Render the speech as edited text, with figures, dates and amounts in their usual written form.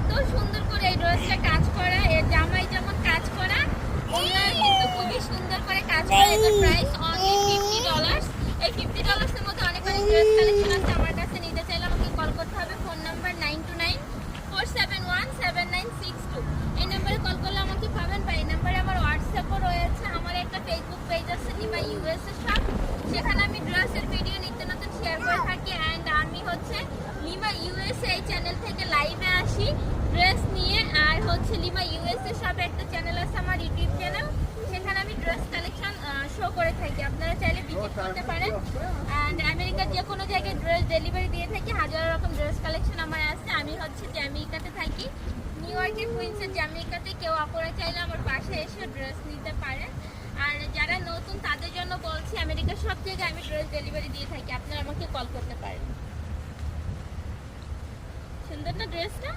এত সুন্দর করে এই ড্রেসটা কাজ করা, এর জামাই যেমন কাজ করা, ওনার কিন্তু খুবই সুন্দর করে কাজ করা। এটার প্রাইস অনলি $50। এই $50 এর মধ্যে অনেক অনেক ড্রেস কালেকশন আছে আমার কাছে। নিতে চাইলে আমাকে কল করতে হবে, ফোন নাম্বার 9294717962। এই নাম্বারে কল করলে আমাকে পাবেন, বা এই নাম্বারে আমার হোয়াটসঅ্যাপও রয়েছে। আমার একটা ফেসবুক পেজ আছে লিমা ইউএসএ শপ, সেখানে আমি ড্রেসের ভিডিও নিত্য নতুন শেয়ার করে থাকি। অ্যান্ড আমি হচ্ছে লিমা ইউএসএ এই চ্যানেল থেকে লাইভে আসি ড্রেস নিয়ে। আর হচ্ছে লিমা ইউএসএ শপ একটা চ্যানেল আছে আমার ইউটিউব চ্যানেল, সেখানে আমি ড্রেস কালেকশন শো করে থাকি, আপনারা চাইলে ভিজিট করতে পারেন। অ্যান্ড আমেরিকার যে কোনো জায়গায় ড্রেস ডেলিভারি দিয়ে থাকি, হাজার রকম ড্রেস কালেকশন আমার আছে। আমি হচ্ছে জ্যামাইকাতে থাকি, নিউ ইয়র্কের কুইন্সের জ্যামাইকাতে। কেউ আপনারা চাইলে আমার পাশে এসে ড্রেস নিতে পারেন। আর যারা নতুন তাদের জন্য বলছি, আমেরিকার সব জায়গায় আমি ড্রেস ডেলিভারি দিয়ে থাকি, আপনারা আমাকে কল করতে পারেন। সুন্দর না ড্রেসটা?